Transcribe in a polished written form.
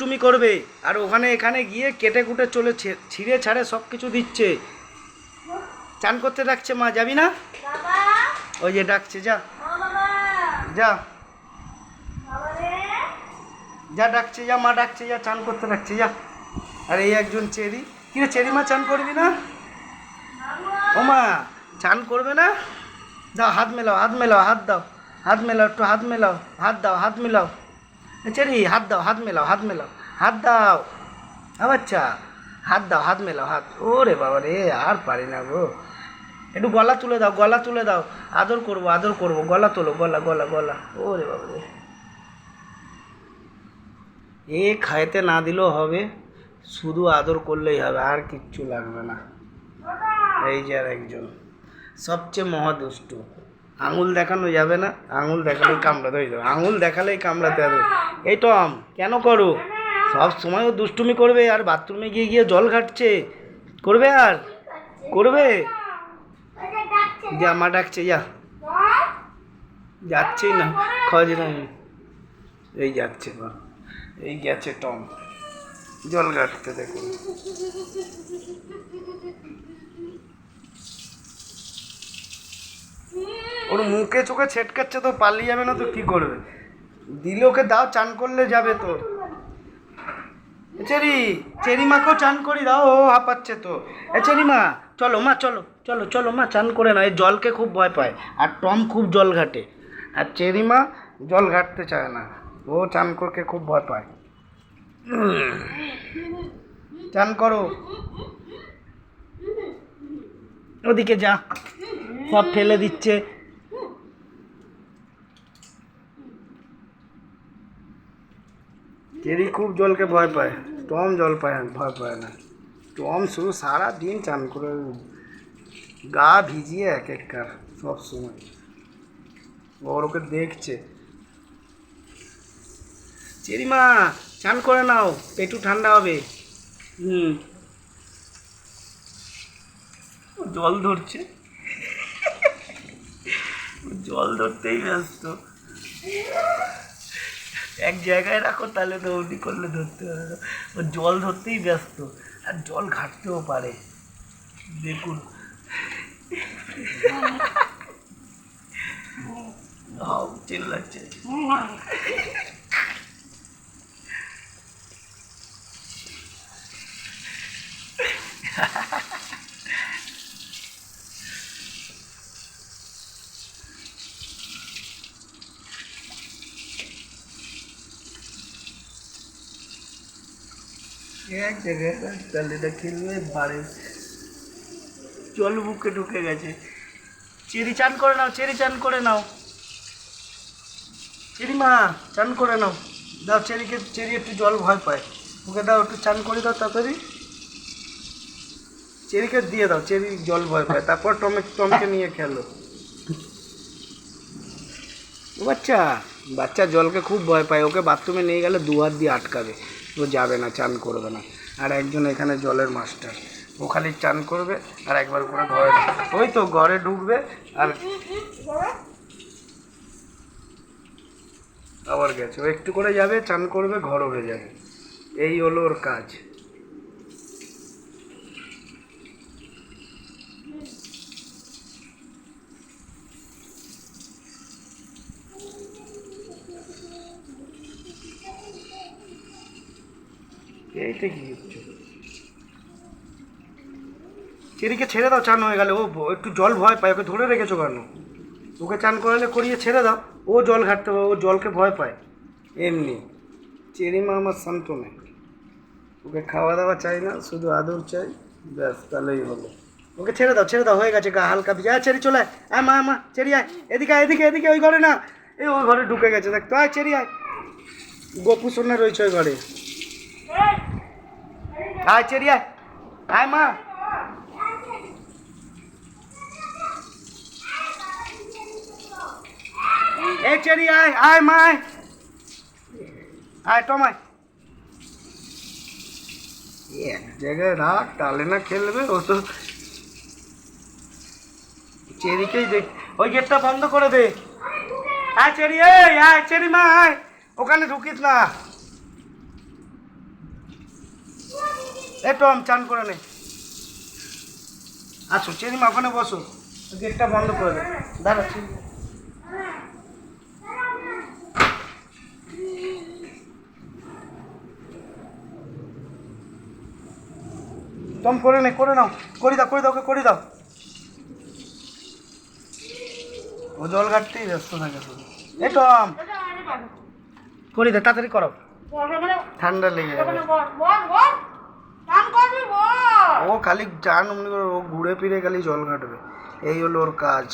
দুষ্টুমি করবে, আর ওখানে এখানে গিয়ে কেটে কুটে চলে ছিঁড়ে ছাড়ে সব কিছু দিচ্ছে। চান করতে ডাকছে মা, যাবি না? ওই যে ডাকছে, যা যা যা, ডাকছে যা, মা ডাকছে যা, চান করতে ডাকছে যা। আর এই একজন চেরি, কিরে চেরি মা চান করবি না? ও মা চান করবে না? দাও হাত মেলাও, হাত মেলাও, হাত দাও, হাত মেলাও, একটু হাত মেলাও, হাত দাও, হাত মেলাও। চেরি হাত দাও, হাত মেলাও, হাত মেলাও, হাত দাও। বাচ্চা হাত দাও, হাত মেলাও, হাত। ওরে বাবা রে, আর পারি না গো। একটু গলা তুলে দাও, গলা তুলে দাও, আদর করবো, আদর করবো, গলা তোলো, গলা গলা গলা। ওরে বাবা রে, এ খাইতে না দিলেও হবে, শুধু আদর করলেই হবে, আর কিচ্ছু লাগবে না। এই যে আর একজন সবচেয়ে মহাদুষ্টু, আঙুল দেখানো যাবে না, আঙুল দেখালেই কামড়াতে হয়ে যাবে, আঙুল দেখালেই কামড়াতে হবে। এই টম কেন করো? সব সময় ও দুষ্টুমি করবে, আর বাথরুমে গিয়ে গিয়ে জল ঘাটছে, করবে আর করবে। যা মা ডাকছে, যা, যাচ্ছেই না, খোঁজ নাই। এই যাচ্ছে বা, এই গেছে টম জল ঘাটতে, দেখুন। ওর মুখে চোখে ছেটকাচ্ছে, তো পালিয়ে যাবে না তো কি করবে? দিলে ওকে দাও, চান করলে যাবে তো। চেরি, চেরি মাকেও চান করি দাও, ও হাঁপাচ্ছে তো। চেরি মা চলো, মা চলো, চলো চলো মা, চান করে না, এই জলকে খুব ভয় পায়, আর টম খুব জল ঘাটে, আর চেরি মা জল ঘাটতে চায় না, ও চান করতে খুব ভয় পায়। চান করো, ওদিকে যা, সব ফেলে দিচ্ছে। চেরি খুব জলকে ভয় পায়, টম জল পায় ভয় পায় না। টম শুধু সারা দিন চান করে, গা ভিজিয়ে এক একবার সব সময়। ওর ওকে দেখছে। চেরিমা চান করে নাও, পেটু ঠান্ডা হবে। জল ধরছে, জল ধরতেই ব্যস্ত। এক জায়গায় রাখো, তাহলে দৌড়ি করলে ধরতে হবে না, ও জল ধরতেই ব্যস্ত, আর জল ঘাটতেও পারে, দেখুন। চিল্লাচ্ছে। এক জায়গায় তালেটা খেলবে, বাড়ির জল বুকে ঢুকে গেছে। চেরি চান করে নাও, চেরি চান করে নাও, চেরি মা চান করে নাও, দাও চেরিকে, চেরি একটু জল ভয় পায়, ওকে দাও একটু চান করে দাও তাড়াতাড়ি। চেরিকে দিয়ে দাও, চেরি জল ভয় পায়, তারপর টমকে নিয়ে খেলো। বাচ্চা বাচ্চা জলকে খুব ভয় পায়, ওকে বাথরুমে নিয়ে গেলে দু হাত দিয়ে আটকাবে, ও যাবে না, চান করবে না। আর একজন এখানে জলের মাস্টার, ও খালি চান করবে আর একবার করে ঘরে ঢুকবে, ওই তো ঘরে ঢুকবে আর আবার গেছে, ও একটু করে যাবে, চান করবে, ঘর হয়ে যাবে, এই হলো ওর কাজ। এইটা কি হচ্ছে? চেরিকে ছেড়ে দাও, চান হয়ে গেলে, ও একটু জল ভয় পায়, ওকে ধরে রেখেছো কেন? ওকে চান করালে করিয়ে ছেড়ে দাও, ও জল ঘাটতে পারে, ও জলকে ভয় পায় এমনি। চেরি মা আমার শান্ত নেই, ওকে খাওয়া দাওয়া চাই না, শুধু আদর চাই, ব্যাস তাহলেই হলো। ওকে ছেড়ে দাও, ছেড়ে দাও, হয়ে গেছে, গা হালকা ভিজে। চেরি চলে আয়, মা মা চেরি আয়, এদিকে আয়, এদিকে এদিকে, ওই ঘরে না, এই ওই ঘরে ঢুকে গেছে, দেখতো, আয় চেরি আয়, গোপু সোনা রয়েছে ওই ঘরে, আয় চেরি আয়, আয় মা। এই চেরি আয়, আয় মা আয়, আয় টম আয়। এক জায়গায় রাখ, তাহলে না খেলবে, ও তো চেরিকেই দেখ। ওই গেটটা বন্ধ করে দে। আয় চেরি, এই আয় চেরি মা আয়, ওখানে ঢুকিস না। এই টম চান করে নে। আসো চেরিমা ওখানে বসো, গেটটা বন্ধ করে দে। দাঁড়া চেরিমা। টম করে নে, করে নাও, করে দাও, করে দাও, ওকে করে দাও। ও জল ঘাটতেই ব্যস্ত থাকে শুধু। এই টম করে দে, তাড়াতাড়ি করো, ঠান্ডা লেগে যাবে। ও খালি চান অমনি করে, ও ঘুরে ফিরে খালি জল ঘাটবে, এই হলো ওর কাজ।